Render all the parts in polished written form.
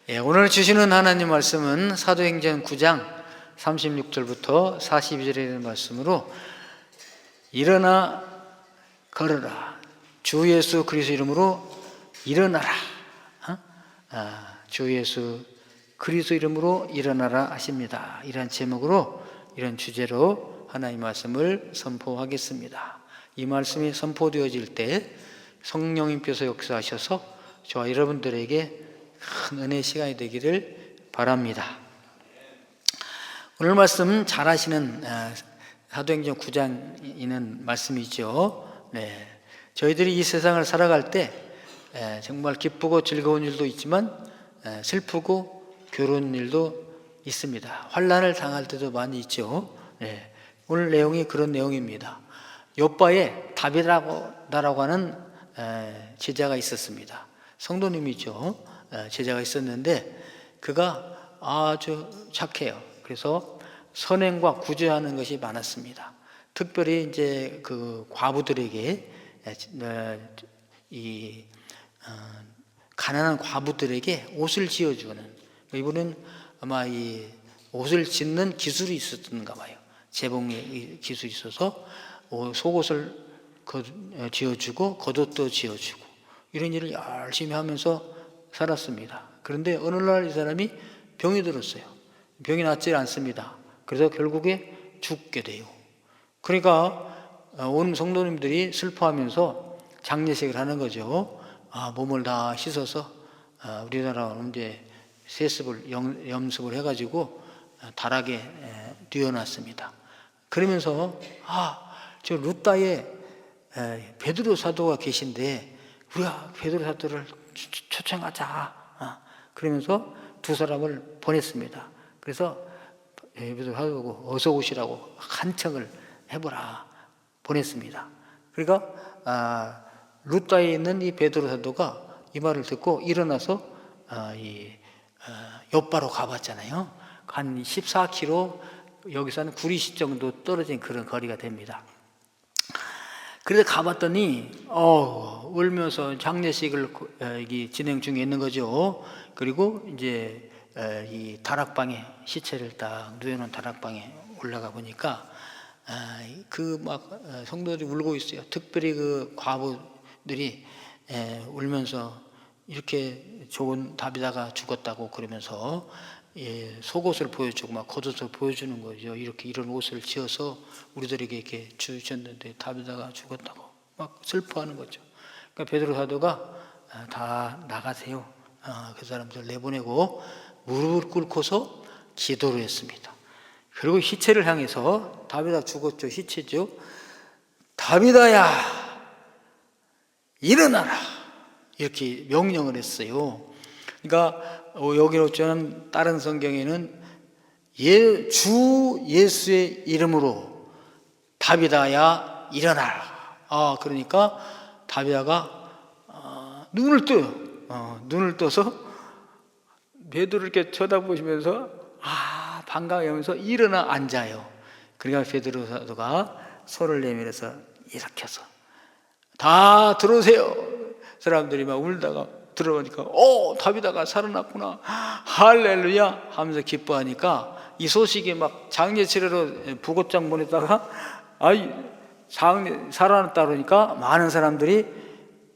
오늘 주시는 하나님 말씀은 사도행전 9장 36절부터 42절에 있는 말씀으로 일어나 걸어라, 주 예수 그리스도 이름으로 일어나라, 주 예수 그리스도 이름으로 일어나라 하십니다. 이런 제목으로, 이런 주제로 하나님 말씀을 선포하겠습니다. 이 말씀이 선포되어질 때 성령님께서 역사하셔서 저와 여러분들에게 큰 은혜의 시간이 되기를 바랍니다. 오늘 말씀 잘 아시는 사도행전 9장에 있는 말씀이죠. 저희들이 이 세상을 살아갈 때 정말 기쁘고 즐거운 일도 있지만 슬프고 괴로운 일도 있습니다. 환난을 당할 때도 많이 있죠. 오늘 내용이 그런 내용입니다. 욥바에 다비다라고 하는 제자가 있었습니다. 성도님이죠. 제자가 있었는데 그가 아주 착해요. 그래서 선행과 구제하는 것이 많았습니다. 특별히 이제 그 과부들에게, 가난한 과부들에게 옷을 지어주는, 이분은 아마 이 옷을 짓는 기술이 있었던가 봐요. 재봉의 기술이 있어서 속옷을 지어주고 겉옷도 지어주고 이런 일을 열심히 하면서 살았습니다. 그런데 어느 날 이 사람이 병이 들었어요. 병이 낫지 않습니다. 그래서 결국에 죽게 돼요. 그러니까 온 성도님들이 슬퍼하면서 장례식을 하는 거죠. 몸을 다 씻어서 우리나라는 이제 세습을 염습을 해가지고 다락에 뉘어놨습니다. 그러면서 저 루따에 베드로 사도가 계신데 우리가 베드로 사도를 초청하자. 그러면서 두 사람을 보냈습니다. 그래서 베드로 사도고 어서 오시라고 한청을 해보라 보냈습니다. 그러니까 루따에 있는 이 베드로 사도가 이 말을 듣고 일어나서 욥바로 가봤잖아요. 한 14km, 여기서 한 구리시 정도 떨어진 그런 거리가 됩니다. 그래서 가봤더니 울면서 장례식을 진행 중에 있는 거죠. 그리고 이제 이 다락방에 시체를 딱 누워놓은 다락방에 올라가 보니까 그 막 성도들이 울고 있어요. 특별히 그 과부들이 울면서 이렇게 좋은 다비다가 죽었다고 그러면서 속옷을 보여주고 막 겉옷을 보여주는 거죠. 이렇게 이런 옷을 지어서 우리들에게 이렇게 주셨는데 다비다가 죽었다고 막 슬퍼하는 거죠. 그러니까 베드로 사도가 다 나가세요. 그 사람들 내보내고 무릎을 꿇고서 기도를 했습니다. 그리고 시체를 향해서, 다비다 죽었죠. 시체죠. 다비다야 일어나라 이렇게 명령을 했어요. 그러니까 여기로 저는 다른 성경에는 주 예수의 이름으로 다비다야 일어나라. 그러니까 다비다가 눈을 떠요. 눈을 떠서 베드로를 이렇게 쳐다보시면서 반가워하면서 일어나 앉아요. 그러니까 베드로 사도가 손을 내밀어서 일으켜서 다 들어오세요. 사람들이 막 울다가 들어오니까 다비다가 살아났구나, 할렐루야 하면서 기뻐하니까 이 소식이 막 장례 치르러 부고장 보냈다가 살아났다 그러니까 많은 사람들이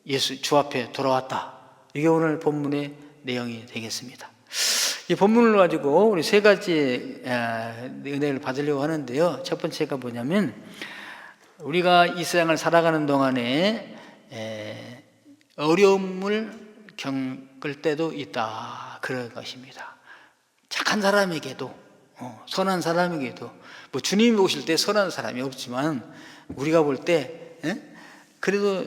예수 주 앞에 돌아왔다. 이게 오늘 본문의 내용이 되겠습니다. 이 본문을 가지고 우리 세 가지 은혜를 받으려고 하는데요. 첫 번째가 뭐냐면 우리가 이 세상을 살아가는 동안에 어려움을 겪을 때도 있다, 그런 것입니다. 착한 사람에게도 선한 사람에게도, 뭐 주님이 오실 때 선한 사람이 없지만 우리가 볼 때 그래도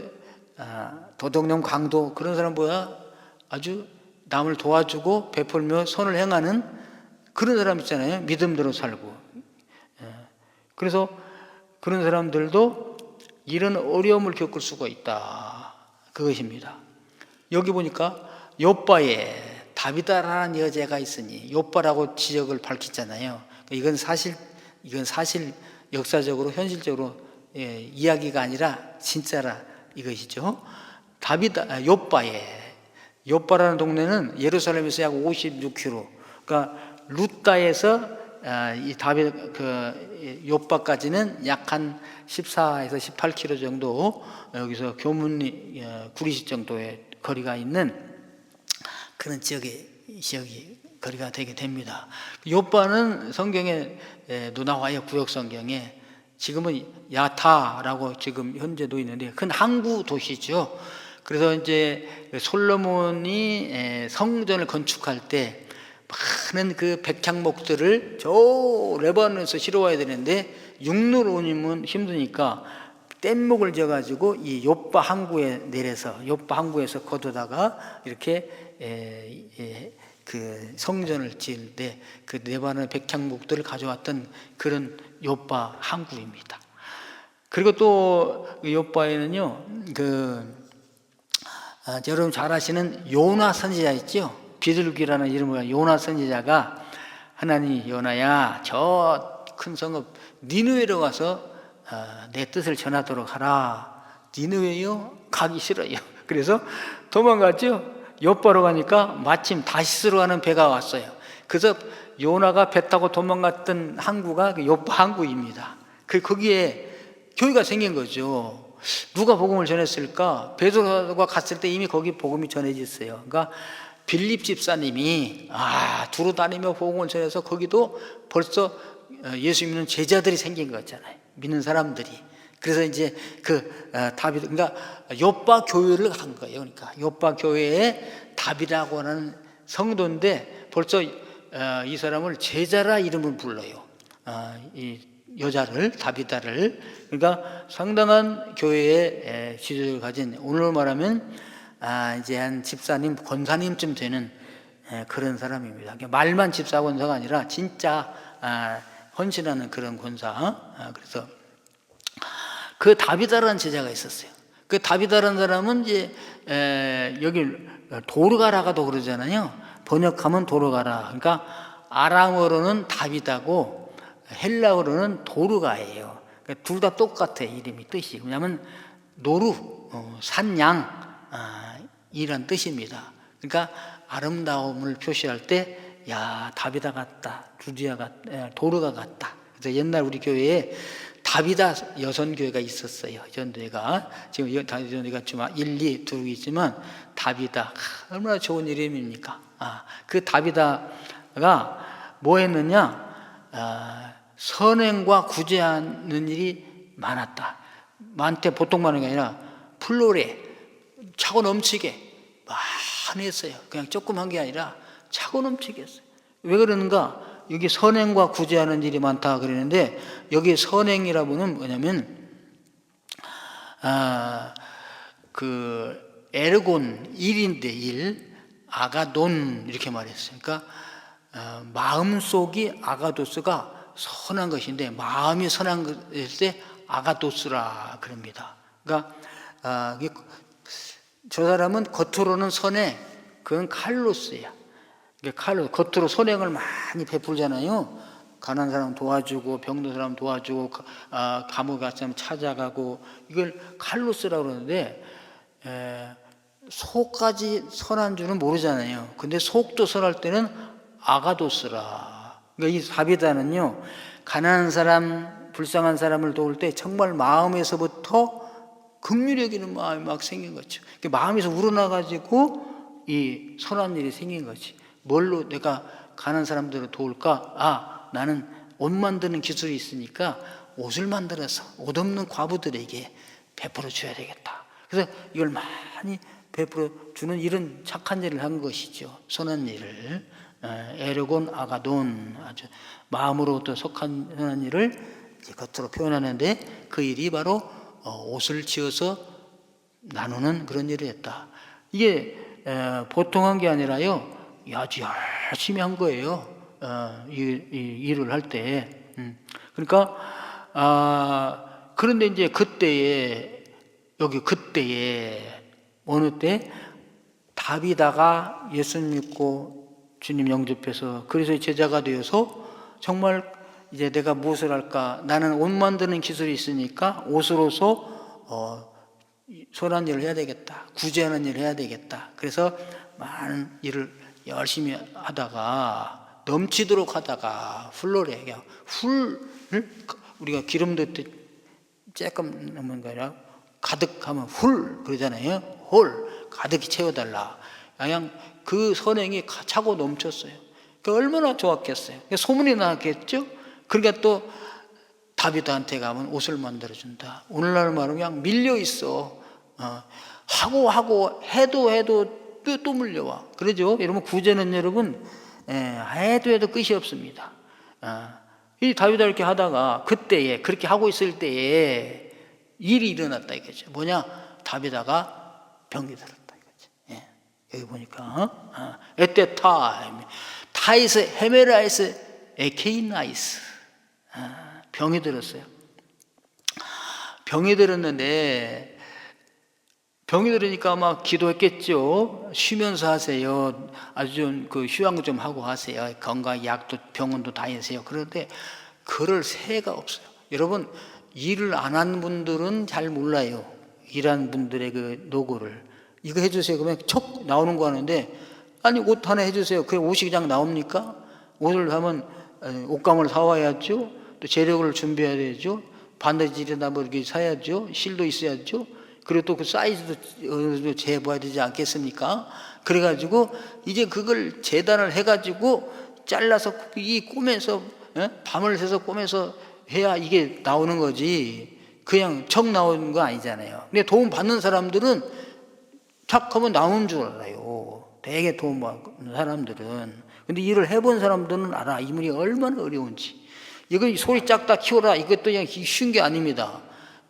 도덕령 강도 그런 사람보다 아주 남을 도와주고 베풀며 선을 행하는 그런 사람 있잖아요. 믿음대로 살고. 그래서 그런 사람들도 이런 어려움을 겪을 수가 있다, 그것입니다. 여기 보니까 욥바에 다비다라는 여자가 있으니, 욥바라고 지역을 밝혔잖아요. 이건 사실 역사적으로 현실적으로 이야기가 아니라 진짜라 이것이죠. 욥바에 요빠라는 동네는 예루살렘에서 약 56km, 그러니까 루따에서 이 다윗 요빠까지는 약 한 14에서 18km 정도, 여기서 교문리 구리시 정도의 거리가 있는 그런 지역이 거리가 되게 됩니다. 요빠는 성경에 나와요. 구역 성경에. 지금은 야타라고 지금 현재도 있는데 큰 항구 도시죠. 그래서 이제 솔로몬이 성전을 건축할 때 많은 그 백향목들을 저 레바논에서 실어와야 되는데 육로로 오면 힘드니까 뗏목을 지어가지고 이 요빠 항구에 내려서 요빠 항구에서 거두다가 이렇게 그 성전을 지을 때 그 레바논 백향목들을 가져왔던 그런 요빠 항구입니다. 그리고 또 요빠에는요, 여러분 잘 아시는 요나 선지자 있죠? 비둘기라는 이름으로 요나 선지자가 하나님, 요나야 저 큰 성읍 니느웨로 가서 내 뜻을 전하도록 하라. 니느웨요? 가기 싫어요. 그래서 도망갔죠. 요빠로 가니까 마침 다시스로 가는 배가 왔어요. 그래서 요나가 배 타고 도망갔던 항구가 그 요빠 항구입니다. 거기에 교회가 생긴 거죠. 누가 복음을 전했을까? 베드로가 갔을 때 이미 거기 복음이 전해졌어요. 그러니까 빌립 집사님이 두루 다니며 복음을 전해서 거기도 벌써 예수 믿는 제자들이 생긴 거잖아요. 믿는 사람들이. 그래서 이제 다윗, 그러니까 요빠 교회를 간 거예요. 그러니까 요빠 교회에 다윗이라고 하는 성도인데 벌써 이 사람을 제자라 이름을 불러요. 이 여자를, 다윗다를. 그러니까 상당한 교회의 지도를 가진, 오늘 말하면 이제 한 집사님, 권사님쯤 되는 그런 사람입니다. 말만 집사 권사가 아니라 진짜 헌신하는 그런 권사. 그래서 그 다비다라는 제자가 있었어요. 그 다비다라는 사람은 이제 여기 도르가라가도 그러잖아요. 번역하면 도르가라. 그러니까 아람어로는 다비다고 헬라어로는 도르가예요. 그러니까 둘 다 똑같아, 이름이, 뜻이. 왜냐하면 노루, 산양, 이런 뜻입니다. 그러니까 아름다움을 표시할 때 다비다 같다, 도르가 같다. 그래서 옛날 우리 교회에 다비다 여선교회가 있었어요. 전도회가. 지금 전도회가 좀 1, 2 두고 있지만 다비다, 얼마나 좋은 이름입니까? 그 다비다가 뭐 했느냐? 선행과 구제하는 일이 많았다. 보통 많은 게 아니라 플로레, 차고 넘치게 많이 했어요. 그냥 조금 한 게 아니라 차고 넘치게 했어요. 왜 그러는가? 여기 선행과 구제하는 일이 많다 그러는데, 여기 선행이라고는 뭐냐면 에르곤, 일인데 일, 아가돈 이렇게 말했어요. 그러니까 마음속이 아가도스가 선한 것인데, 마음이 선한 것일 때 아가도스라 그럽니다. 그러니까 저 사람은 겉으로는 선해, 그건 칼로스야. 겉으로 선행을 많이 베풀잖아요. 가난한 사람 도와주고, 병든 사람 도와주고, 감옥에 갔으면 찾아가고, 이걸 칼로스라고 그러는데, 속까지 선한 줄은 모르잖아요. 근데 속도 선할 때는 아가도스라. 그러니까 이 다비다는요, 가난한 사람, 불쌍한 사람을 도울 때 정말 마음에서부터 긍휼히 여기는 마음이 막 생긴 거죠. 마음에서 우러나가지고 이 선한 일이 생긴 거지. 뭘로 내가 가난한 사람들을 도울까? 나는 옷 만드는 기술이 있으니까 옷을 만들어서 옷 없는 과부들에게 베풀어 줘야 되겠다. 그래서 이걸 많이 베풀어 주는 이런 착한 일을 한 것이죠. 선한 일을. 에르곤 아가돈, 아주 마음으로부터 속한 선한 일을 이제 겉으로 표현하는데, 그 일이 바로 옷을 지어서 나누는 그런 일을 했다. 이게 보통 한 게 아니라요, 아주 열심히 한 거예요. 이 일을 할 때. 그러니까 그런데 이제 그때에 어느 때 다비다가 예수 믿고 주님 영접해서 그래서 제자가 되어서 정말 이제 내가 무엇을 할까? 나는 옷 만드는 기술이 있으니까 옷으로서 선한 일을 해야 되겠다. 구제하는 일을 해야 되겠다. 그래서 많은 일을 열심히 하다가 넘치도록 하다가 훌로래. 그냥 우리가 기름 넣을 조금 넣는 거 아니라 가득하면 훌 그러잖아요. 홀 가득히 채워달라. 그냥 그 선행이 차고 넘쳤어요. 얼마나 좋았겠어요. 소문이 나겠죠. 그러니까 또 다비드한테 가면 옷을 만들어준다. 오늘날 말은 그냥 밀려 있어. 하고 해도 또 물려와. 그러죠. 여러분 구제는 여러분 해도 끝이 없습니다. 이 다비드가 이렇게 하다가 그때에 그렇게 하고 있을 때에 일이 일어났다 이거죠. 뭐냐? 다비드가 병이 들었다 이거죠. 여기 보니까 at that time 타이스 헤메라이스 에케이나이스 병이 들었어요. 병이 들었는데 병이 들으니까 아마 기도했겠죠. 쉬면서 하세요. 아주 좀 휴양 좀 하고 하세요. 건강 약도 병원도 다니세요. 그런데 그럴 새가 없어요. 여러분 일을 안 한 분들은 잘 몰라요. 일한 분들의 그 노고를. 이거 해주세요. 그러면 척 나오는 거 하는데 아니 옷 하나 해주세요. 그게 옷이 그냥 나옵니까? 옷을 하면 옷감을 사와야죠. 또 재료를 준비해야 되죠. 바느질이나 뭐 이렇게 사야죠. 실도 있어야죠. 그리고 또 그 사이즈도 어느 정도 재봐야 되지 않겠습니까? 그래가지고 이제 그걸 재단을 해가지고 잘라서 이 꼬매서 밤을 새서 꼬매서 해야 이게 나오는 거지. 그냥 척 나오는 거 아니잖아요. 근데 도움 받는 사람들은 척 하면 나오는 줄 알아요. 되게 도움 받는 사람들은. 근데 일을 해본 사람들은 알아. 이 일이 얼마나 어려운지. 이거 소리 작다 키워라. 이것도 그냥 쉬운 게 아닙니다.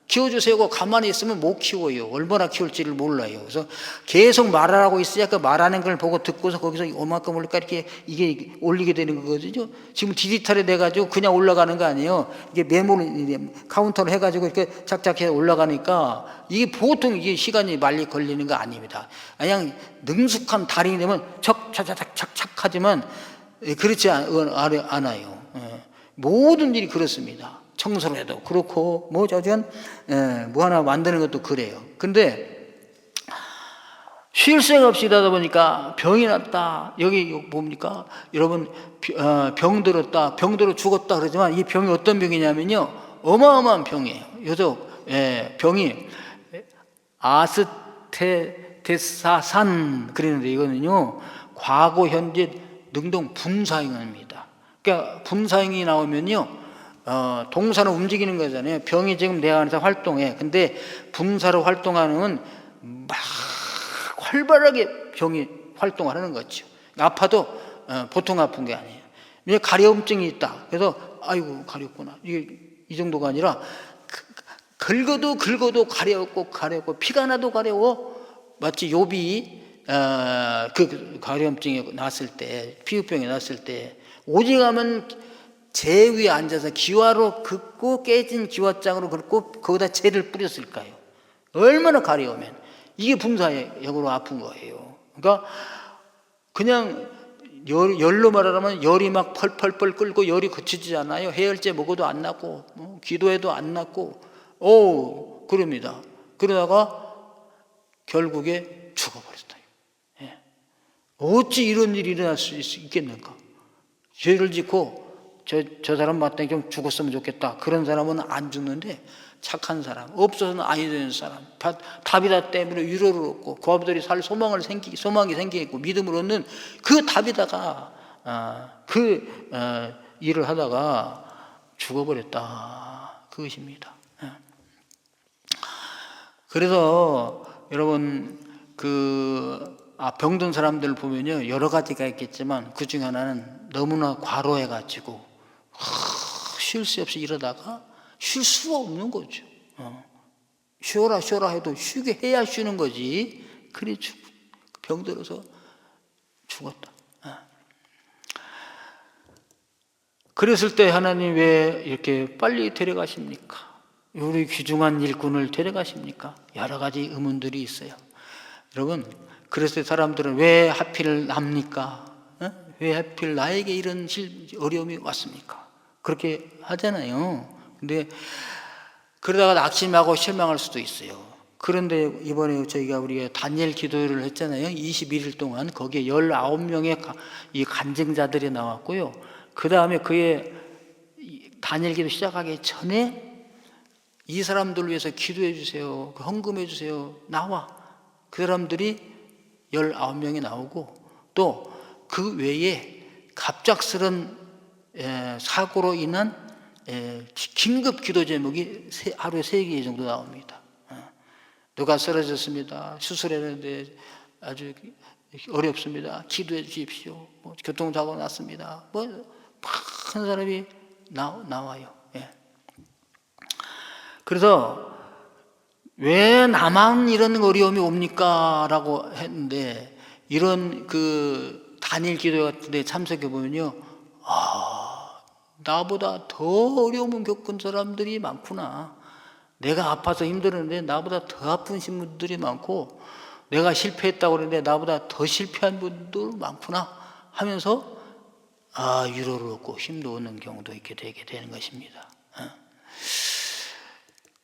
키워주세요. 가만히 있으면 못 키워요. 얼마나 키울지를 몰라요. 그래서 계속 말하라고 있어야 그 말하는 걸 보고 듣고서 거기서 오만큼 올릴까 이렇게 이게 올리게 되는 거거든요. 지금 디지털이 돼가지고 그냥 올라가는 거 아니에요. 이게 메모를 카운터를 해가지고 이렇게 착착해 올라가니까 이게 보통 이게 시간이 많이 걸리는 거 아닙니다. 그냥 능숙한 달인이 되면 착착착착착 하지만 그렇지 않아요. 모든 일이 그렇습니다. 청소를 해도 그렇고 뭐 하나 만드는 것도 그래요. 근데 쉴 새가 없이 하다 보니까 병이 났다. 여기 뭡니까? 여러분 병 들었다. 병 들어 죽었다 그러지만 이 병이 어떤 병이냐면요. 어마어마한 병이에요. 요즘 병이 아스테테사산 그러는데 이거는요. 과거 현재 능동 분사형입니다. 그러니까 분사형이 나오면요. 동사는 움직이는 거잖아요. 병이 지금 내 안에서 활동해. 근데 분사로 활동하는 막 활발하게 병이 활동하는 거죠. 아파도 보통 아픈 게 아니에요. 이제 가려움증이 있다. 그래서 아이고 가렵구나. 이게 이 정도가 아니라 긁어도 가렵고 피가 나도 가려워. 마치 욥이 그 가려움증이 났을 때, 피부병이 났을 때 오직하면 재 위에 앉아서 기와로 긋고 깨진 기와장으로 긋고 거기다 재를 뿌렸을까요? 얼마나 가려우면 이게 분사역으로 아픈 거예요. 그러니까 그냥 열로 말하면 열이 막 펄펄펄 끓고 열이 그치지 않아요. 해열제 먹어도 안 낫고 기도해도 안 낫고 그럽니다. 그러다가 결국에 죽어버렸다. 어찌 이런 일이 일어날 수 있겠는가? 죄를 짓고 저 사람 마땅히 좀 죽었으면 좋겠다. 그런 사람은 안 죽는데 착한 사람, 없어서는 아니 되는 사람, 다비다 때문에 위로를 얻고 그 아버들이 살 소망이 생기겠고 믿음을 얻는 그 다비다가 일을 하다가 죽어버렸다. 그것입니다. 그래서 여러분 병든 사람들 보면요 여러 가지가 있겠지만 그 중에 하나는 너무나 과로해가지고 쉴 새 없이 이러다가 쉴 수가 없는 거죠. 쉬어라 해도 쉬게 해야 쉬는 거지. 그래 병들어서 죽었다. 그랬을 때 하나님 왜 이렇게 빨리 데려가십니까? 우리 귀중한 일꾼을 데려가십니까? 여러 가지 의문들이 있어요. 여러분 그랬을 때 사람들은 왜 하필 납니까? 왜 하필 나에게 이런 어려움이 왔습니까? 그렇게 하잖아요. 근데 그러다가 낙심하고 실망할 수도 있어요. 그런데 이번에 우리가 다니엘 기도를 했잖아요. 21일 동안 거기에 19명의 이 간증자들이 나왔고요. 그 다음에 그의 다니엘 기도 시작하기 전에 이 사람들을 위해서 기도해 주세요, 헌금해 주세요, 나와. 그 사람들이 19명이 나오고, 또 그 외에 갑작스런 사고로 인한 긴급 기도 제목이 하루에 3개 정도 나옵니다. 누가 쓰러졌습니다, 수술했는데 아주 어렵습니다, 기도해 주십시오. 뭐 교통사고 났습니다. 뭐 많은 사람이 나와요. 그래서 왜 나만 이런 어려움이 옵니까? 라고 했는데, 이런 그 단일 기도 같은 데 참석해 보면요, 나보다 더 어려움을 겪은 사람들이 많구나. 내가 아파서 힘들었는데 나보다 더 아픈 분들이 많고, 내가 실패했다고 그러는데 나보다 더 실패한 분들 많구나 하면서 위로를 얻고 힘도 얻는 경우도 있게 되게 되는 것입니다.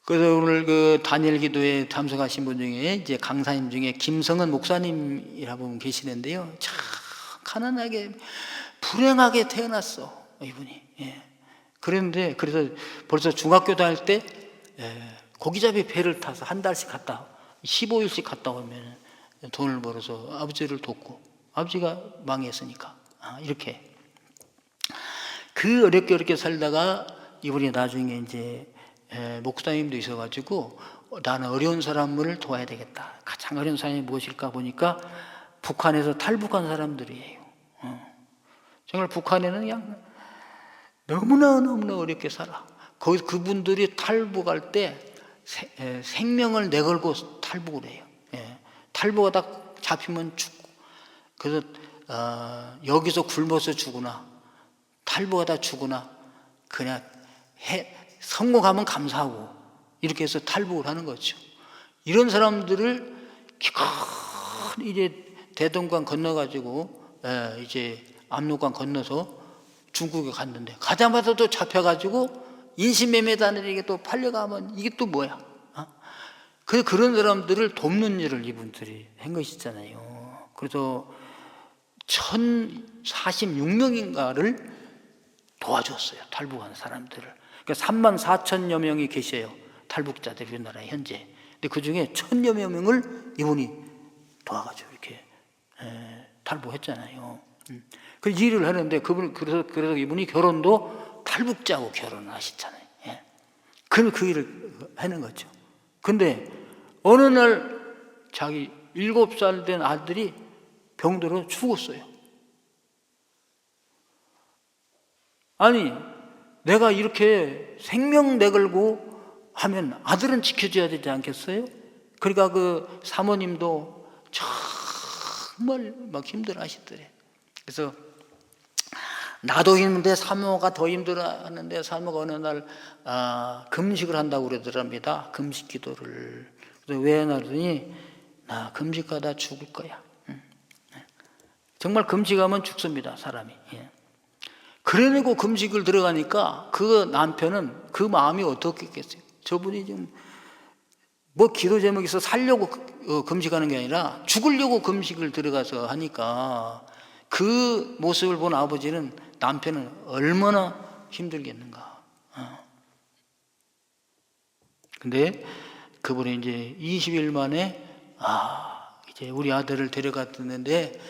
그래서 오늘 그 다니엘 기도에 참석하신 분 중에 이제 강사님 중에 김성은 목사님이라고 분 계시는데요, 참 가난하게 불행하게 태어났어 이분이. 그런데 그래서 벌써 중학교 다닐 때 고기잡이 배를 타서 한 달씩 갔다, 15일씩 갔다 오면 돈을 벌어서 아버지를 돕고, 아버지가 망했으니까 이렇게 그 어렵게 살다가 이분이 나중에 이제 목사님도 있어가지고 나는 어려운 사람을 도와야 되겠다. 가장 어려운 사람이 무엇일까 보니까 북한에서 탈북한 사람들이에요. 정말 북한에는 그냥 너무나 어렵게 살아. 거기 그분들이 탈북할 때 생명을 내걸고 탈북을 해요. 탈북하다 잡히면 죽고, 그래서 여기서 굶어서 죽으나 탈북하다 죽으나 그냥 성공하면 감사하고, 이렇게 해서 탈북을 하는 거죠. 이런 사람들을 기꺼이 이제 대동강 건너가지고 이제 압록강 건너서 중국에 갔는데, 가자마자 또 잡혀가지고 인신매매단에게 또 팔려가면 이게 또 뭐야? 그런 사람들을 돕는 일을 이분들이 한 것이잖아요. 그래서 1046명인가를 도와줬어요, 탈북한 사람들을. 그러니까 34,000여 명이 계셔요, 탈북자들이 우리나라에 현재. 근데 그 중에 1,000여 명을 이분이 도와가지고 이렇게 탈북했잖아요. 그 일을 하는데 그래서 이분이 결혼도 탈북자하고 결혼을 하셨잖아요. 그 일을 하는 거죠. 근데 어느 날 자기 7살 된 아들이 병들어 죽었어요. 아니, 내가 이렇게 생명 내걸고 하면 아들은 지켜줘야 되지 않겠어요? 그러니까 그 사모님도 정말 막 힘들어 하시더래. 그래서 나도 힘든데 사모가 더 힘들어 하는데, 사모가 어느 날 금식을 한다고 그러더랍니다. 금식 기도를. 그래서 왜 하더니, 나 금식하다 죽을 거야. 정말 금식하면 죽습니다, 사람이. 그래놓고 금식을 들어가니까 그 남편은 그 마음이 어떻겠어요? 저분이 좀 뭐 기도 제목이 있어 살려고 금식하는 게 아니라 죽으려고 금식을 들어가서 하니까, 그 모습을 본 아버지는, 남편은 얼마나 힘들겠는가. 근데 그분이 이제 20일 만에 이제 우리 아들을 데려갔는데,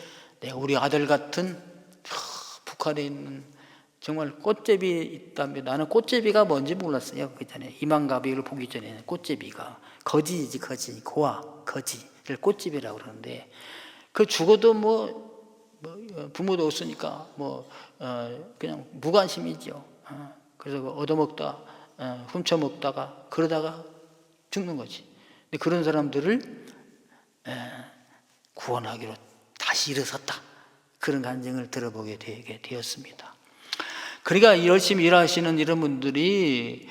내가 우리 아들 같은 북한에 있는 정말 꽃제비 있다며. 나는 꽃제비가 뭔지 몰랐어요, 그 전에. 이만가비를 보기 전에는 꽃제비가 거지지, 고아 거지를 꽃제비라고 그러는데, 그 죽어도 부모도 없으니까 그냥 무관심이죠. 그래서 얻어먹다 훔쳐먹다가 그러다가 죽는 거지. 근데 그런 사람들을 구원하기로 다시 일어섰다, 그런 간증을 들어보게 되게 되었습니다. 그러니까 열심히 일하시는 이런 분들이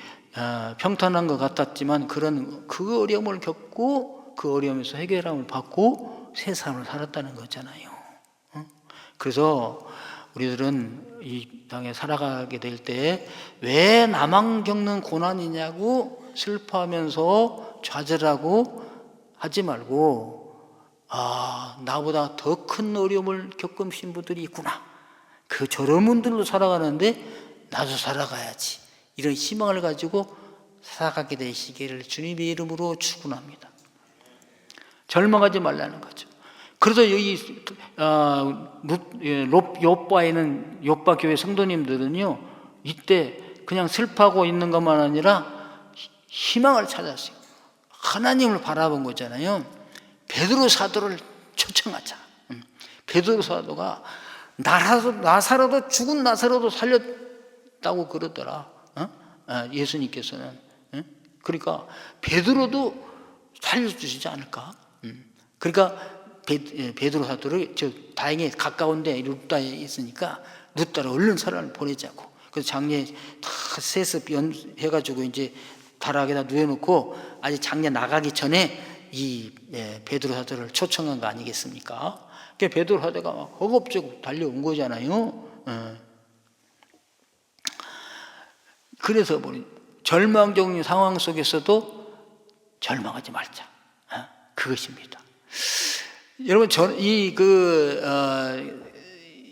평탄한 것 같았지만, 그 어려움을 겪고 그 어려움에서 해결함을 받고 새 삶을 살았다는 거잖아요. 그래서 우리들은 이 땅에 살아가게 될 때 왜 나만 겪는 고난이냐고 슬퍼하면서 좌절하고 하지 말고 나보다 더 큰 어려움을 겪으신 분들이 있구나. 저런 분들로 살아가는데 나도 살아가야지. 이런 희망을 가지고 살아가게 되시기를 주님의 이름으로 축원합니다. 절망하지 말라는 거죠. 그래서 여기 욥바에는 욥바 교회 성도님들은요, 이때 그냥 슬퍼하고 있는 것만 아니라 희망을 찾았어요. 하나님을 바라본 거잖아요. 베드로 사도를 초청하자. 베드로 사도가 나사로도 죽은 나사로도 살렸다고 그러더라. 예수님께서는. 그러니까 베드로도 살려주시지 않을까? 그러니까 베드로 사도를 다행히 가까운데 루다에 있으니까 루다로 얼른 사람을 보내자고. 그래서 장례 다 세습 해가지고 이제 다락에다 누워놓고 아직 장례 나가기 전에 이 베드로 사도를 초청한 거 아니겠습니까? 그 베드로 사도가 막 허겁지겁 달려온 거잖아요. 그래서 절망적인 상황 속에서도 절망하지 말자. 그것입니다. 여러분,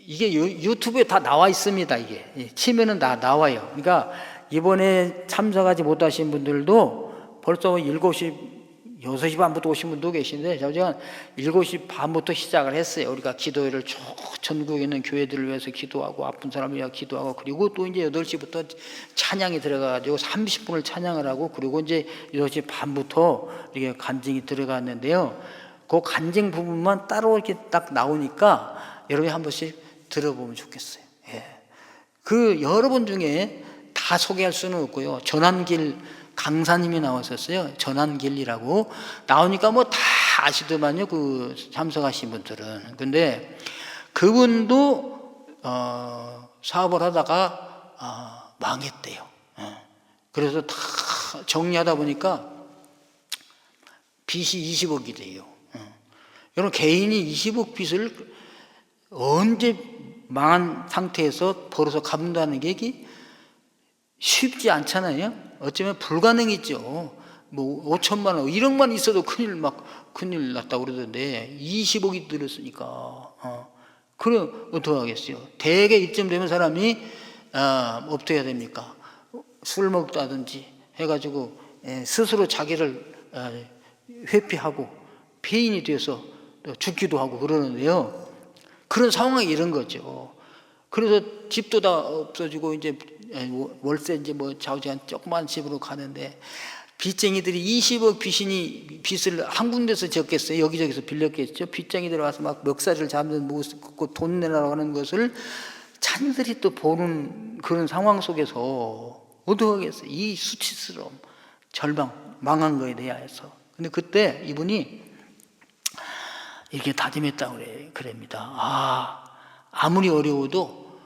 이게 유튜브에 다 나와 있습니다. 이게 치면은 다 나와요. 그러니까 이번에 참석하지 못하신 분들도 벌써 6시 반부터 오신 분도 계신데, 제가 7시 반부터 시작을 했어요. 우리가 기도회를 쭉 전국에 있는 교회들을 위해서 기도하고 아픈 사람을 위해 기도하고, 그리고 또 이제 8시부터 찬양이 들어가가지고 30분을 찬양을 하고, 그리고 이제 6시 반부터 이게 간증이 들어갔는데요. 그 간증 부분만 따로 이렇게 딱 나오니까 여러분이 한 번씩 들어보면 좋겠어요. 여러분 중에 다 소개할 수는 없고요. 전환길 강사님이 나왔었어요. 전환길이라고 나오니까 뭐 다 아시더만요. 참석하신 분들은. 근데 그분도 사업을 하다가 망했대요. 그래서 다 정리하다 보니까 빚이 20억이 돼요. 여러분, 개인이 20억 빚을 언제 망한 상태에서 벌어서 갚는다는 게 이게 쉽지 않잖아요. 어쩌면 불가능이죠. 뭐 5천만 원, 1억만 있어도 큰일 났다고 그러던데 20억이 들었으니까. 그럼 어떻게 하겠어요? 대개 이쯤 되면 사람이 어떻게 해야 됩니까? 술 먹다든지 해가지고 스스로 자기를 회피하고 폐인이 돼서 죽기도 하고 그러는데요. 그런 상황이 이런 거죠. 그래서 집도 다 없어지고 이제 월세 이제 뭐 좌우지간 조그만 집으로 가는데, 빚쟁이들이 20억 빚을 한 군데서 졌겠어요? 여기저기서 빌렸겠죠? 빚쟁이들이 와서 막 멱살을 잡는 모습, 돈 내라고 하는 것을 자녀들이 또 보는 그런 상황 속에서 어떻게 하겠어요? 이 수치스러움, 절망, 망한 거에 대해서. 근데 그때 이분이 이렇게 다짐했다고 그럽니다. 아무리 어려워도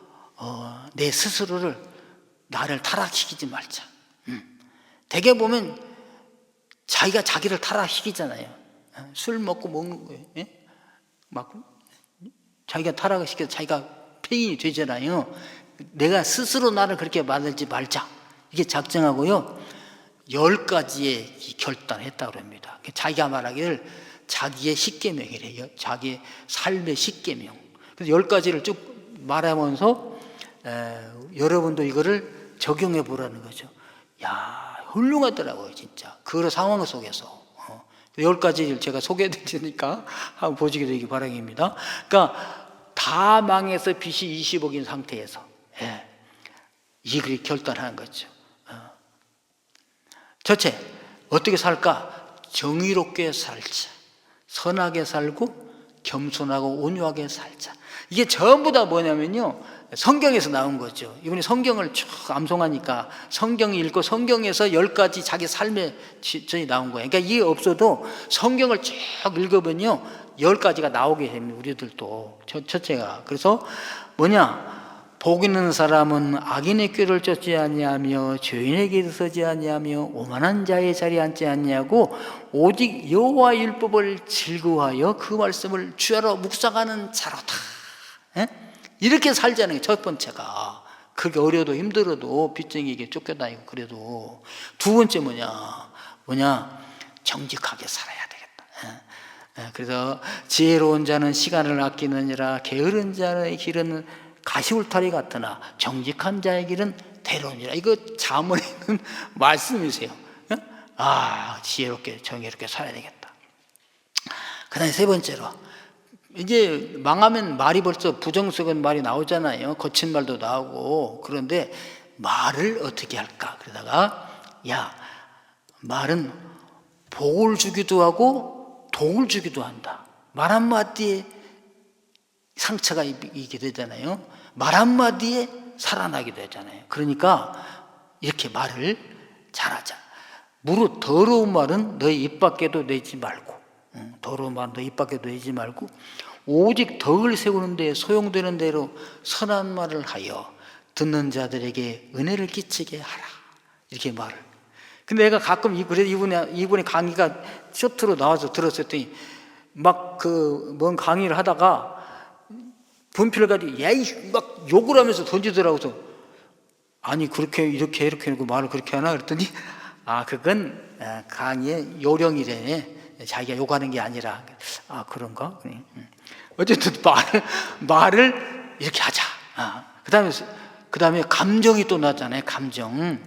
내 스스로를, 나를 타락시키지 말자. 대개 보면 자기가 자기를 타락시키잖아요. 술 먹고 먹는 거예요. 막 자기가 타락을 시켜서 자기가 폐인이 되잖아요. 내가 스스로 나를 그렇게 만들지 말자. 이게 작정하고요, 10가지의 결단했다고 합니다. 자기가 말하기를 자기의 십계명이래요. 자기의 삶의 십계명. 그래서 10가지를 쭉 말하면서 여러분도 이거를 적용해 보라는 거죠. 야, 훌륭하더라고요, 진짜. 그 상황 속에서. 10가지를 제가 소개해 드리니까 한번 보시게 되기 바랍니다. 그러니까 다 망해서 빚이 20억인 상태에서 이걸 결단하는 거죠. 첫째, 어떻게 살까? 정의롭게 살자. 선하게 살고 겸손하고 온유하게 살자. 이게 전부 다 뭐냐면요, 성경에서 나온 거죠. 이분이 성경을 쭉 암송하니까 성경 읽고 성경에서 10가지 자기 삶의 지점이 나온 거예요. 그러니까 이게 없어도 성경을 쭉 읽어보면요, 10가지가 나오게 됩니다. 우리들도. 첫째가. 그래서 뭐냐? 복 있는 사람은 악인의 꾀를 쫓지 아니하며 죄인의 길을 서지 아니하며 오만한 자의 자리에 앉지 아니하고 오직 여호와 율법을 즐거워하여 그 말씀을 주야로 묵상하는 자로다. 이렇게 살자는 게 첫 번째가. 그렇게 어려도 힘들어도 빚쟁이에게 쫓겨다니고 그래도. 두 번째 뭐냐? 정직하게 살아야 되겠다. 그래서 지혜로운 자는 시간을 아끼느니라. 게으른 자의 길은 가시울타리 같으나 정직한 자의 길은 대로니라. 이거 잠언에 있는 말씀이세요. 지혜롭게 정의롭게 살아야 되겠다. 그 다음에 세 번째로, 이제 망하면 말이 벌써 부정적인 말이 나오잖아요. 거친 말도 나오고. 그런데 말을 어떻게 할까? 그러다가 말은 복을 주기도 하고 독을 주기도 한다. 말 한마디에 상처가 있게 되잖아요. 말 한마디에 살아나게 되잖아요. 그러니까 이렇게 말을 잘하자. 무릇 더러운 말은 너희 입 밖에도 내지 말고, 더러운 말은 너희 입 밖에도 내지 말고 오직 덕을 세우는 데 소용되는 대로 선한 말을 하여 듣는 자들에게 은혜를 끼치게 하라. 이렇게 말을. 근데 내가 가끔 그래서 이분의 강의가 쇼트로 나와서 들었더니 막 뭔 강의를 하다가 분필을 가지고 막 욕을 하면서 던지더라고요. 그래서 아니 그렇게 이렇게 해놓고 말을 그렇게 하나 그랬더니 그건 강의의 요령이래. 자기가 욕하는 게 아니라. 그런가? 어쨌든 말을 이렇게 하자. 그 다음에 감정이 또 나잖아요. 감정.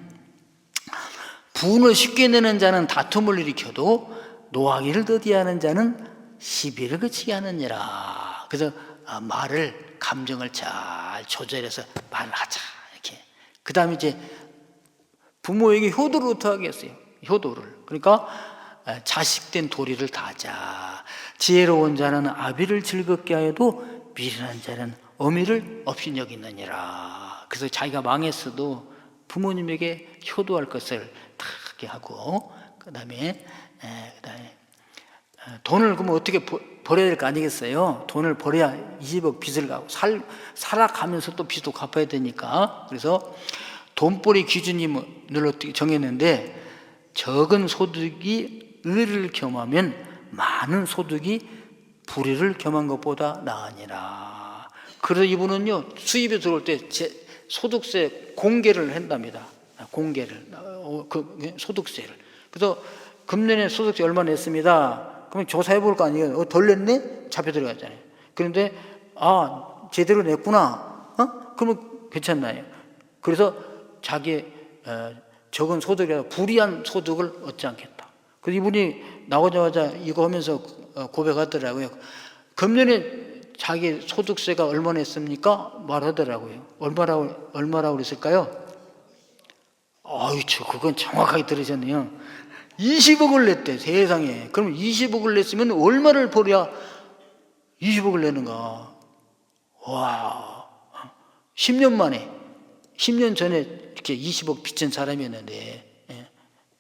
분을 쉽게 내는 자는 다툼을 일으켜도 노하기를 더디하는 자는 시비를 그치게 하느니라. 그래서 말을, 감정을 잘 조절해서 말을 하자. 이렇게. 그 다음에 이제 부모에게 효도를 어떻게 하겠어요? 효도를. 그러니까 자식된 도리를 다하자. 지혜로운 자는 아비를 즐겁게 하여도 미련한 자는 어미를 없이 여기느니라. 그래서 자기가 망했어도 부모님에게 효도할 것을 다 하게 하고, 그다음에 돈을 그러면 어떻게 벌어야 될 거 아니겠어요? 돈을 벌어야 20억 빚을 가고 살아가면서 또 빚도 갚아야 되니까. 그래서 돈벌이 기준이 늘 어떻게 정했는데, 적은 소득이 의를 겸하면 많은 소득이 불의를 겸한 것보다 나으니라. 그래서 이분은요, 수입이 들어올 때 소득세 공개를 한답니다. 공개를, 소득세를. 그래서 금년에 소득세 얼마 냈습니다. 그러면 조사해 볼 거 아니에요. 덜 냈네? 잡혀 들어갔잖아요. 그런데 제대로 냈구나. 그러면 괜찮나요? 그래서 자기 적은 소득이라 불이한 소득을 얻지 않겠다. 그래서 이분이 나오자마자 이거 하면서 고백하더라고요. 금년에 자기 소득세가 얼마 냈습니까? 말하더라고요. 얼마라고 그랬을까요? 그건 정확하게 들으셨네요. 20억을 냈대, 세상에. 그럼 20억을 냈으면 얼마를 벌어야 20억을 내는가? 10년 만에, 10년 전에 이렇게 20억 빚진 사람이었는데,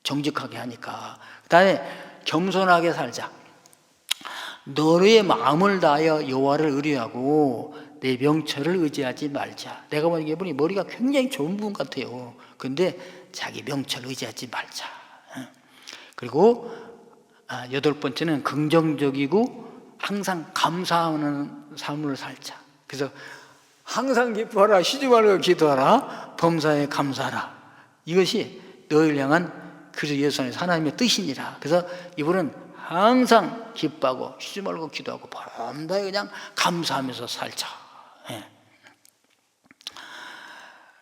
정직하게 하니까. 그 다음에 겸손하게 살자. 너의 마음을 다하여 여호와를 의뢰하고 내 명철을 의지하지 말자. 내가 보니까 이분이 머리가 굉장히 좋은 분 같아요. 근데 자기 명철을 의지하지 말자. 그리고 8번째는 긍정적이고 항상 감사하는 삶을 살자. 그래서 항상 기뻐하라, 쉬지 말고 기도하라, 범사에 감사하라. 이것이 너희를 향한 그리스도 예수 안에서 하나님의 뜻이니라. 그래서 이분은 항상 기뻐하고 쉬지 말고 기도하고 범사에 그냥 감사하면서 살자.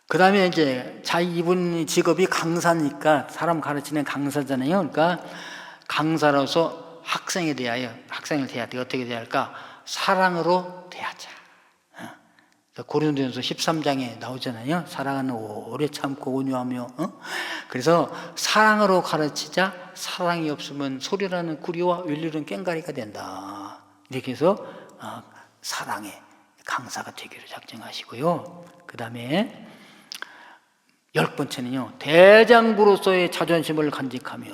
그 다음에 이제 이분 직업이 강사니까 사람 가르치는 강사잖아요. 그러니까 강사로서 학생을 대해야 돼. 어떻게 대해야 할까? 사랑으로 대하자. 고린도전서 13장에 나오잖아요. 사랑은 오래 참고 온유하며. 그래서 사랑으로 가르치자. 사랑이 없으면 소리라는 구리와 윌리는 꽹가리가 된다. 이렇게 해서 사랑의 강사가 되기로 작정하시고요. 그 다음에 10번째는요, 대장부로서의 자존심을 간직하며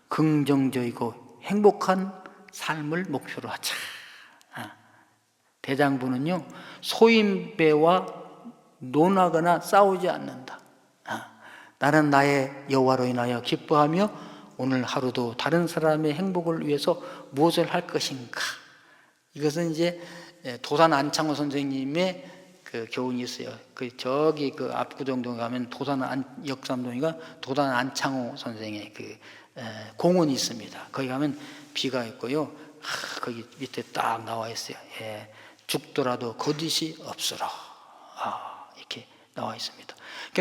긍정적이고 행복한 삶을 목표로 하자. 대장부는요, 소인배와 논하거나 싸우지 않는다. 나는 나의 여호와로 인하여 기뻐하며 오늘 하루도 다른 사람의 행복을 위해서 무엇을 할 것인가. 이것은 이제 도산 안창호 선생님의 그 교훈이 있어요. 저기 압구정동에 가면 역삼동이가 도산 안창호 선생의 공원이 있습니다. 거기 가면 비가 있고요. 거기 밑에 딱 나와 있어요. 예, 죽더라도 거짓이 없으라. 이렇게 나와 있습니다.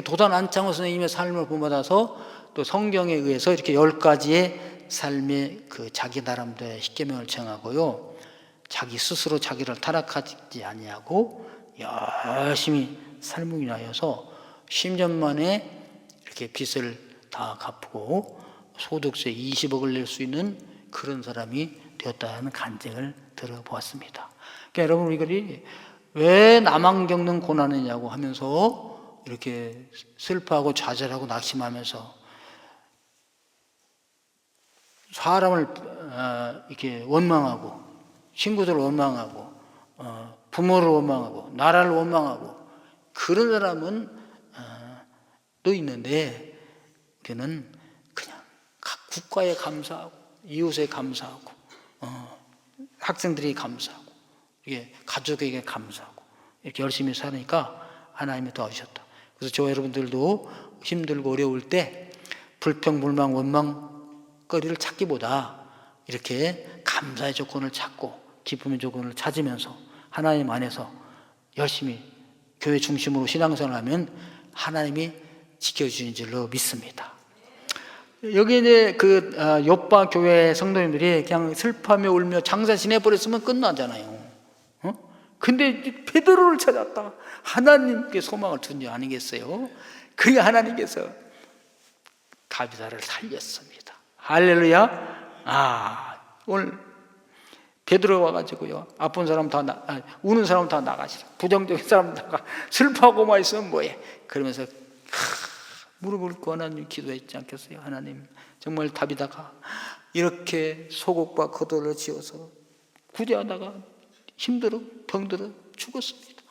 도단 안창호 선생님의 삶을 본받아서 또 성경에 의해서 이렇게 10가지의 삶의 그 자기 나름대로의 십계명을 정하고요. 자기 스스로 자기를 타락하지 아니하고 열심히 삶을 위하여서 10년 만에 이렇게 빚을 다 갚고 소득세 20억을 낼 수 있는 그런 사람이 되었다는 간증을 들어보았습니다. 그러니까 여러분, 우리들이 왜 나만 겪는 고난이냐고 하면서 이렇게 슬퍼하고 좌절하고 낙심하면서 사람을 이렇게 원망하고, 친구들을 원망하고, 부모를 원망하고, 나라를 원망하고, 그런 사람은 또 있는데, 그는 그냥 국가에 감사하고, 이웃에 감사하고, 학생들이 감사하고, 이게 가족에게 감사하고, 이렇게 열심히 사니까 하나님이 도와주셨다. 그래서 저 여러분들도 힘들고 어려울 때 불평, 불만, 원망거리를 찾기보다 이렇게 감사의 조건을 찾고 기쁨의 조건을 찾으면서 하나님 안에서 열심히 교회 중심으로 신앙생활을 하면 하나님이 지켜주시는 줄로 믿습니다. 여기 이제 그 요빠 교회 성도님들이 그냥 슬퍼하며 울며 장사 지내버렸으면 끝나잖아요. 근데 베드로를 찾았다. 하나님께 소망을 둔 줄 아니겠어요? 그게 하나님께서 다비다를 살렸습니다. 할렐루야. 오늘 베드로 와가지고요, 아픈 사람 다 우는 사람 다 나가시라. 부정적인 사람 나가. 슬퍼하고만 있으면 뭐해? 그러면서 무릎을 꿇고 하나님 기도했지 않겠어요? 하나님, 정말 다비다가 이렇게 소곡과 거도를 지어서 구제하다가 힘들어 병들어 죽었습니다.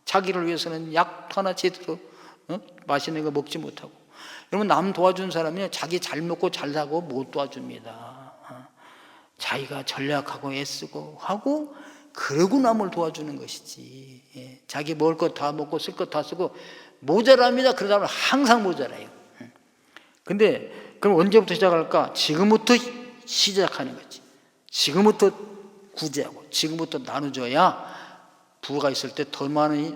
자기를 위해서는 약도 하나 제대로 맛있는 거 먹지 못하고. 여러분, 남 도와준 사람이 자기 잘 먹고 잘 사고 못 도와줍니다. 자기가 전략하고 애쓰고 하고 그러고 남을 도와주는 것이지. 자기 먹을 것 다 먹고 쓸 것 다 쓰고 모자랍니다. 그런 사람은 항상 모자라요. 근데 그럼 언제부터 시작할까? 지금부터 시작하는 거지. 지금부터 구제하고 지금부터 나눠줘야 부가 있을 때 더 많이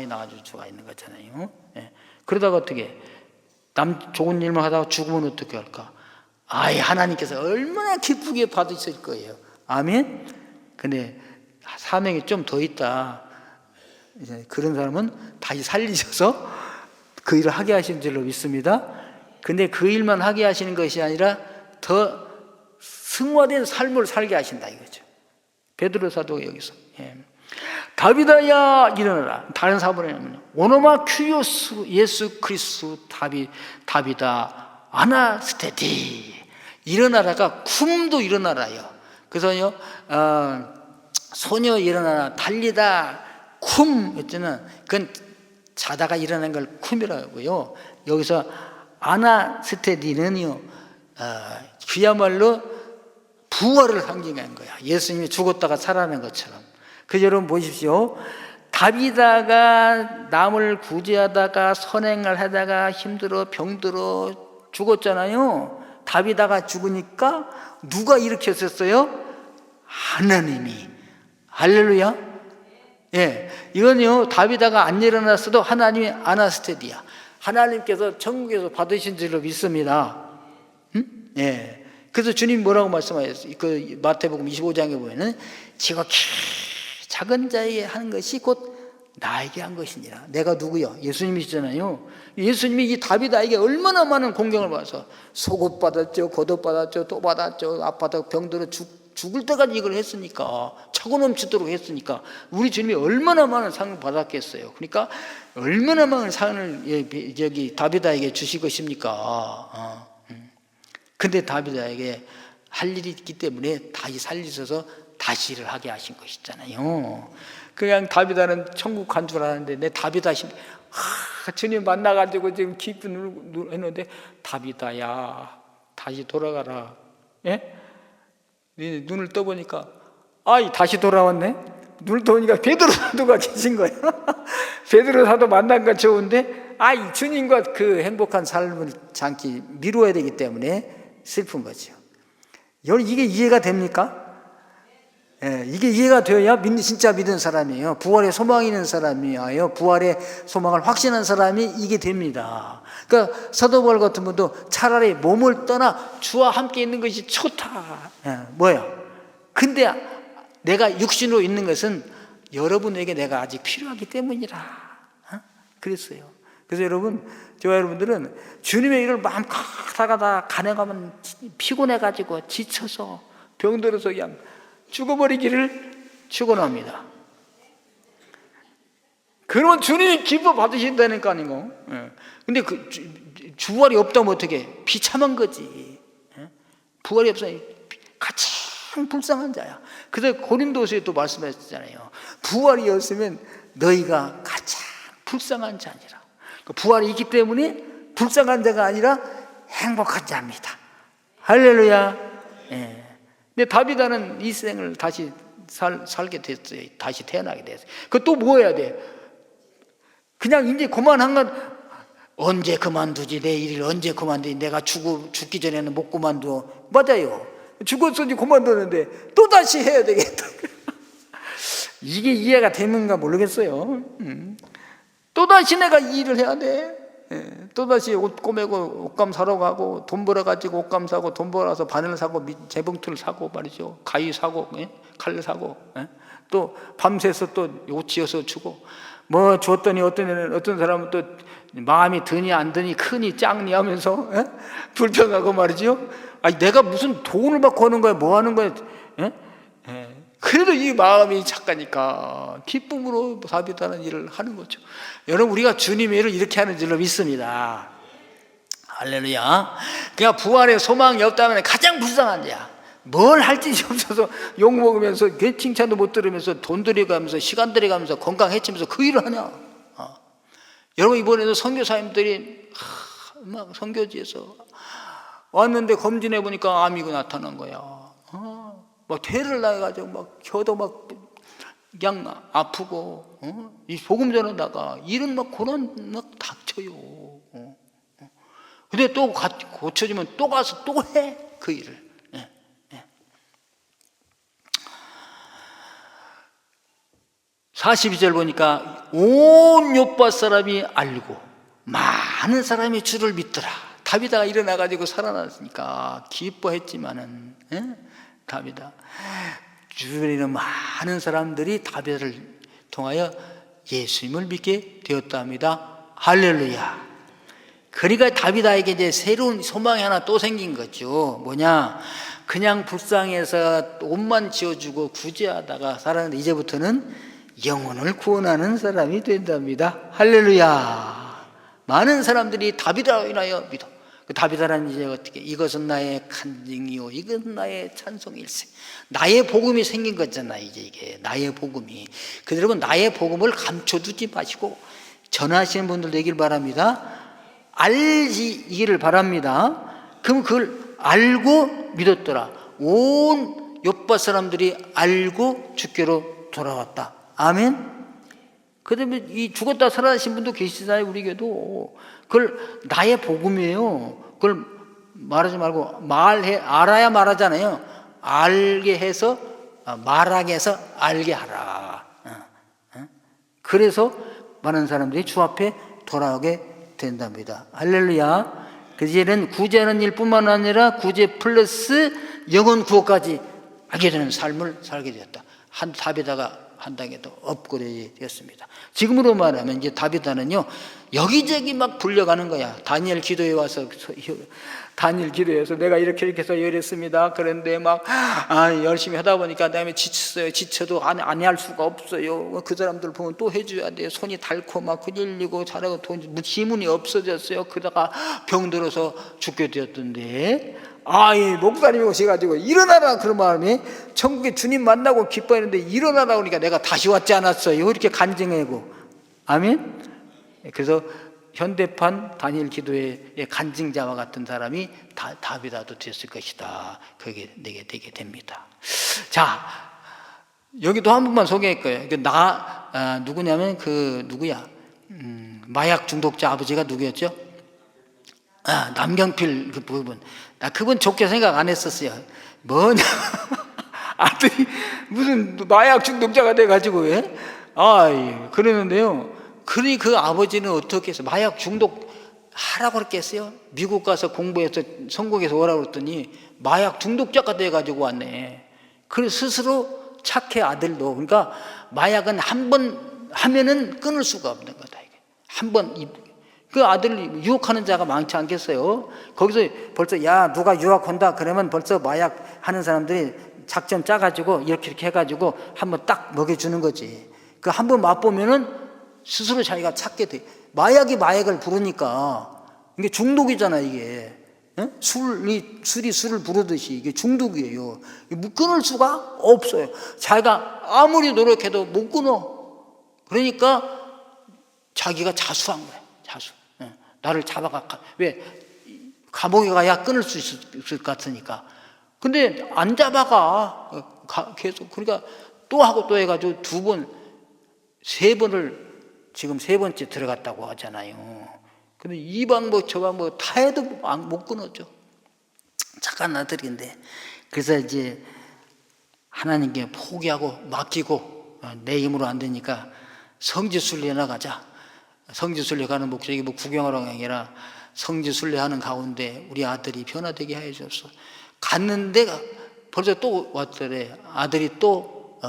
나눠줄 수가 있는 거잖아요. 그러다가 어떻게 좋은 일만 하다가 죽으면 어떻게 할까? 하나님께서 얼마나 기쁘게 받으실 거예요. 아멘. 근데 사명이 좀 더 있다. 이제 그런 사람은 다시 살리셔서 그 일을 하게 하신 줄로 믿습니다. 근데 그 일만 하게 하시는 것이 아니라 더 승화된 삶을 살게 하신다 이거죠. 베드로 사도가 여기서 다비다야 일어나라. 다른 사본에는 오노마 큐요스 예수 그리스도 다비다 아나스테디, 일어나라가 쿰도 일어나라요. 그래서요, 소녀 일어나라, 달리다 쿰 했잖아. 그건 자다가 일어난 걸 쿰이라고요. 여기서 아나스테디는요, 그야말로 부활을 상징하는 거야. 예수님이 죽었다가 살아난 것처럼. 그래서 여러분 보십시오. 다비다가 남을 구제하다가 선행을 하다가 힘들어 병들어 죽었잖아요. 다비다가 죽으니까 누가 일으켰었어요? 하나님이. 할렐루야. 이건요, 다비다가 안 일어났어도 하나님이 아나스테디야. 하나님께서 천국에서 받으신 줄로 믿습니다. 그래서 주님 뭐라고 말씀하셨어요? 그 마태복음 25장에 보면은 지극히 작은 자에게 하는 것이 곧 나에게 한 것이니라. 내가 누구요? 예수님이시잖아요. 예수님이 이 다비다에게 얼마나 많은 공경을 받아서 속옷 받았죠, 겉옷 받았죠, 또 받았죠, 아파서 병들어 죽을 때까지 이걸 했으니까, 차고 넘치도록 했으니까 우리 주님이 얼마나 많은 상을 받았겠어요. 그러니까 얼마나 많은 상을 여기 다비다에게 주실 것입니까? 근데 다비다에게 할 일이 있기 때문에 다시 살리셔서 다시 일을 하게 하신 것이잖아요. 그냥 다비다는 천국 간 줄 알았는데, 내 다비다 주님 만나가지고 지금 기쁜 했는데, 다비다야 다시 돌아가라. 눈을 떠보니까 다시 돌아왔네. 눈을 떠보니까 베드로 사도가 계신 거야. 베드로 사도 만난 건 좋은데 주님과 그 행복한 삶을 잠시 미루어야 되기 때문에 슬픈 거죠. 여러분, 이게 이해가 됩니까? 예, 이게 이해가 되어야 진짜 믿는 사람이에요. 부활의 소망이 있는 사람이에요. 부활의 소망을 확신한 사람이 이게 됩니다. 그러니까 사도 바울 같은 분도 차라리 몸을 떠나 주와 함께 있는 것이 좋다. 예, 뭐예요? 근데 내가 육신으로 있는 것은 여러분에게 내가 아직 필요하기 때문이라. 그랬어요. 그래서 여러분, 저와 여러분들은 주님의 일을 마음껏 하다가 간행하면 피곤해가지고 지쳐서 병들어서 그냥 죽어버리기를 축원합니다. 그러면 주님이 기뻐 받으신다니까요. 근데 그 부활이 없다면 어떻게? 비참한 거지. 부활이 없으면 가장 불쌍한 자야. 그래서 고린도서에 또 말씀하셨잖아요. 부활이 없으면 너희가 가장 불쌍한 자니라. 부활이 있기 때문에 불쌍한 자가 아니라 행복한 자입니다. 할렐루야. 예. 근데 다비다는 이 생을 다시 살게 됐어요. 다시 태어나게 됐어요. 그 또 뭐 해야 돼? 그냥 이제 그만한 건 언제 그만두지? 내 일을 언제 그만두지? 내가 죽기 전에는 못 그만둬. 맞아요. 죽었으니 그만두는데 또 다시 해야 되겠다. 이게 이해가 되는가 모르겠어요. 또 다시 내가 이 일을 해야 돼. 또 다시 옷 꼬매고 옷감 사러 가고 돈 벌어가지고 옷감 사고 돈 벌어서 바늘 사고 재봉틀 사고 말이죠. 가위 사고 칼 사고 또 밤새서 또 옷 지어서 주고 뭐 줬더니 어떤 사람은 또 마음이 드니 안 드니 크니 작니 하면서 불평하고 말이죠. 아니 내가 무슨 돈을 받고 하는 거야? 뭐 하는 거야? 그래도 이 마음이 착하니까 기쁨으로 다비다는 일을 하는 거죠. 여러분, 우리가 주님의 일을 이렇게 하는 줄로 믿습니다. 할렐루야. 그러니까 부활의 소망이 없다면 가장 불쌍한 자야. 뭘 할 짓이 없어서 욕 먹으면서 칭찬도 못 들으면서 돈 들여가면서 시간 들여가면서 건강 해치면서 그 일을 하냐. 여러분, 이번에도 선교사님들이 막 선교지에서 왔는데 검진해 보니까 암이고 나타난 거야. 막 퇴를 나가지고 막 혀도 막 그냥 아프고 이 복음 전하다가 일은 막 고난 막 닥쳐요. 근데 또 고쳐지면 또 가서 또 해 그 일을. 42절 보니까 온 요파 사람이 알고 많은 사람이 주를 믿더라. 다비다가 일어나가지고 살아났으니까 기뻐했지만은 다비다 주변에 있는 많은 사람들이 다비다를 통하여 예수님을 믿게 되었답니다. 할렐루야. 그러니까 다비다에게 이제 새로운 소망이 하나 또 생긴 거죠. 뭐냐? 그냥 불쌍해서 옷만 지어주고 구제하다가 살았는데 이제부터는 영혼을 구원하는 사람이 된답니다. 할렐루야. 많은 사람들이 다비다로 인하여 믿어. 그 다비다라는 이제 어떻게 이것은 나의 간증이요 이것은 나의 찬송일세. 나의 복음이 생긴 거잖아. 이제 이게 나의 복음이. 그 여러분, 나의 복음을 감춰두지 마시고 전하시는 분들 되길 바랍니다. 알기를 바랍니다. 그럼 그걸 알고 믿었더라. 온 요파 사람들이 알고 주께로 돌아왔다. 아멘. 그 다음에 이 죽었다 살아나신 분도 계시잖아요. 우리 교회도. 그걸 나의 복음이에요. 그걸 말하지 말고 알아야 말하잖아요. 알게 해서 말하게 해서 알게 하라. 그래서 많은 사람들이 주 앞에 돌아오게 된답니다. 할렐루야. 그 이제는 구제하는 일뿐만 아니라 구제 플러스 영혼 구원까지 하게 되는 삶을 살게 되었다. 한 다비다가 한 단계 더 업그레이드 되었습니다. 지금으로 말하면 이제 다비다는요 여기저기 막 불려가는 거야. 다니엘 기도에 와서 다니엘 기도해서 내가 이렇게 해서 이랬습니다. 그런데 막 열심히 하다 보니까 그다음에 지쳤어요. 지쳐도 안 할 수가 없어요. 그 사람들 보면 또 해줘야 돼. 손이 닳고 막 흘리고 잘하고 돈 지문이 없어졌어요. 그러다가 병들어서 죽게 되었던데. 이 목사님이 오셔가지고 일어나라 그런 마음에 천국에 주님 만나고 기뻐했는데 일어나라 그러니까 내가 다시 왔지 않았어요. 이렇게 간증하고. 아멘. 그래서 현대판 다니엘 기도의 간증자와 같은 사람이 다비다도 됐을 것이다. 그게 내게 되게 됩니다. 자, 여기도 한 번만 소개할 거예요. 누구냐면 누구야? 마약 중독자 아버지가 누구였죠? 남경필 그 부분, 나 그분 좋게 생각 안 했었어요. 뭐냐 아들이 무슨 마약 중독자가 돼가지고 그러는데요. 그러니 그 아버지는 어떻게 해서 마약 중독 하라고 그랬겠어요? 미국 가서 공부해서 성공해서 오라고 그랬더니 마약 중독자가 돼가지고 왔네. 그래서 스스로 착해 아들도. 그러니까 마약은 한 번 하면은 끊을 수가 없는 거다. 한번 그 아들 유혹하는 자가 많지 않겠어요? 거기서 벌써 야 누가 유혹한다 그러면 벌써 마약 하는 사람들이 작전 짜가지고 이렇게 해가지고 한번 딱 먹여주는 거지. 그 한번 맛보면은 스스로 자기가 찾게 돼. 마약이 마약을 부르니까 이게 중독이잖아 이게. 술이 술을 부르듯이 이게 중독이에요. 끊을 수가 없어요. 자기가 아무리 노력해도 못 끊어. 그러니까 자기가 자수한 거야. 자수. 나를 잡아가. 왜? 감옥에 가야 끊을 수 있을 것 같으니까. 근데 안 잡아가. 계속. 그러니까 또 하고 또 해가지고 세 번을 지금 세 번째 들어갔다고 하잖아요. 근데 이 방법 저 방법 다 해도 못 끊어져. 착한 아들인데. 그래서 이제 하나님께 포기하고 맡기고 내 힘으로 안 되니까 성지순례 나가자. 성지순례 가는 목적이 뭐 구경하러 간 게 아니라 성지순례 하는 가운데 우리 아들이 변화되게 해 주옵소서. 갔는데 벌써 또 왔더래. 아들이 또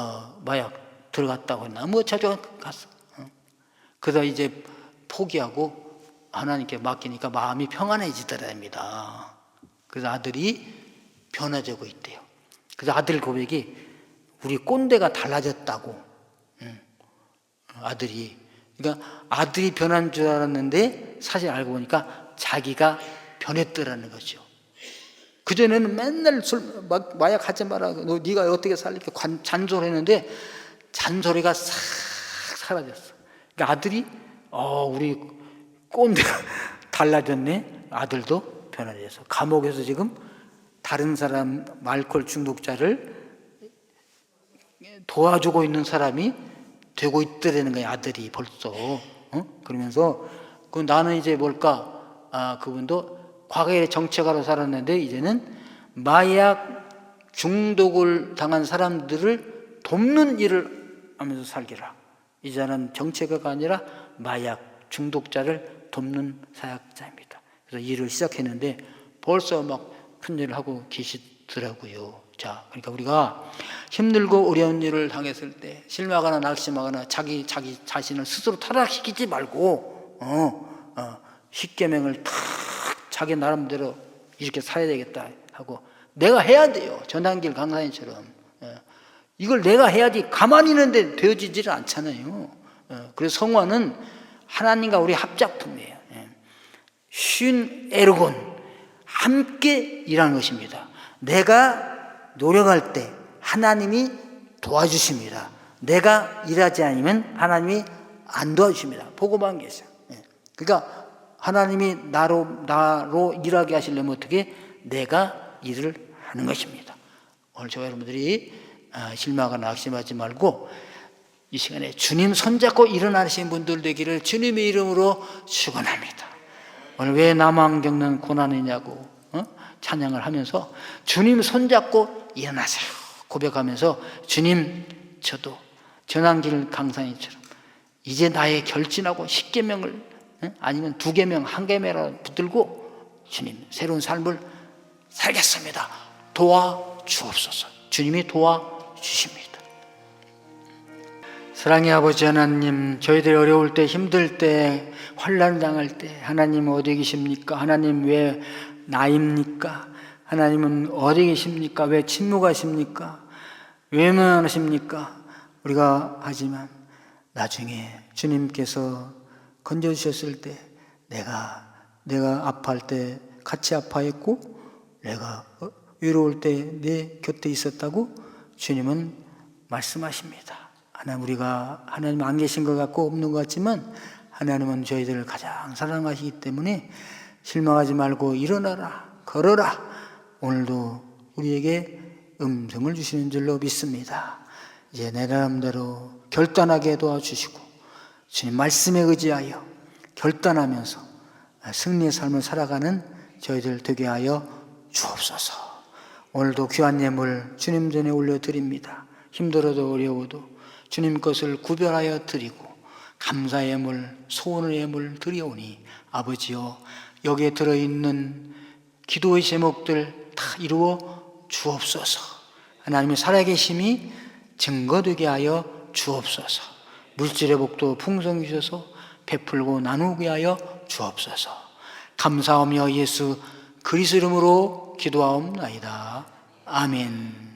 마약 들어갔다고 했나 뭐 자주 갔어. 그래서 이제 포기하고 하나님께 맡기니까 마음이 평안해지더랍니다. 그래서 아들이 변화되고 있대요. 그래서 아들 고백이 우리 꼰대가 달라졌다고. 아들이. 그러니까 아들이 변한 줄 알았는데 사실 알고 보니까 자기가 변했더라는 거죠. 그전에는 맨날 마약 하지 마라. 너 네가 어떻게 살릴게 잔소리했는데 잔소리가 싹 사라졌어. 그러니까 아들이 우리 꼰대가 달라졌네. 아들도 변화돼서 감옥에서 지금 다른 사람 알코올 중독자를 도와주고 있는 사람이 되고 있더라는 거야. 아들이 벌써. 그러면서 나는 이제 뭘까? 그분도 과거에 정책가로 살았는데 이제는 마약 중독을 당한 사람들을 돕는 일을 하면서 살기라. 이제는 정책가가 아니라 마약 중독자를 돕는 사역자입니다. 그래서 일을 시작했는데 벌써 막 큰 일을 하고 계시더라고요. 자, 그러니까 우리가 힘들고 어려운 일을 당했을 때 실망하거나 낙심하거나 자기 자신을 스스로 타락시키지 말고 십계명을 탁 자기 나름대로 이렇게 살아야 되겠다 하고 내가 해야 돼요. 전한길 강사님처럼 이걸 내가 해야지. 가만히 있는데 되어지지를 않잖아요. 그래서 성화는 하나님과 우리 합작품이에요. 쉰 에르곤 함께 일하는 것입니다. 내가 노력할 때 하나님이 도와주십니다. 내가 일하지 않으면 하나님이 안 도와주십니다. 보고만 계세요. 그러니까 하나님이 나로 일하게 하시려면 어떻게? 내가 일을 하는 것입니다. 오늘 저와 여러분들이 실망하거나 낙심하지 말고 이 시간에 주님 손잡고 일어나신 분들 되기를 주님의 이름으로 축원합니다. 오늘 왜 나만 겪는 고난이냐고 찬양을 하면서 주님 손잡고 일어나세요 고백하면서 주님 저도 전한길 강사님처럼 이제 나의 결진하고 10계명을 아니면 2계명 1계명이라도 붙들고 주님 새로운 삶을 살겠습니다. 도와주옵소서. 주님이 도와주십니다. 사랑의 아버지 하나님, 저희들 어려울 때 힘들 때 환난 당할 때 하나님 어디 계십니까? 하나님 왜 나입니까? 하나님은 어디 계십니까? 왜 침묵하십니까? 외면하십니까? 우리가 하지만 나중에 주님께서 건져주셨을 때 내가 아파할 때 같이 아파했고 내가 외로울 때 내 곁에 있었다고 주님은 말씀하십니다. 우리가 하나님 안 계신 것 같고 없는 것 같지만 하나님은 저희들을 가장 사랑하시기 때문에 실망하지 말고 일어나라, 걸어라. 오늘도 우리에게 음성을 주시는 줄로 믿습니다. 이제 내 나름대로 결단하게 도와주시고 주님 말씀에 의지하여 결단하면서 승리의 삶을 살아가는 저희들 되게 하여 주옵소서. 오늘도 귀한 예물 주님 전에 올려드립니다. 힘들어도 어려워도 주님 것을 구별하여 드리고 감사의 예물, 소원의 예물 드리오니 아버지여, 여기에 들어있는 기도의 제목들 다 이루어 주옵소서. 하나님의 살아계심이 증거되게 하여 주옵소서. 물질의 복도 풍성히 주셔서 베풀고 나누게 하여 주옵소서. 감사하며 예수 그리스도 이름으로 기도하옵나이다. 아멘.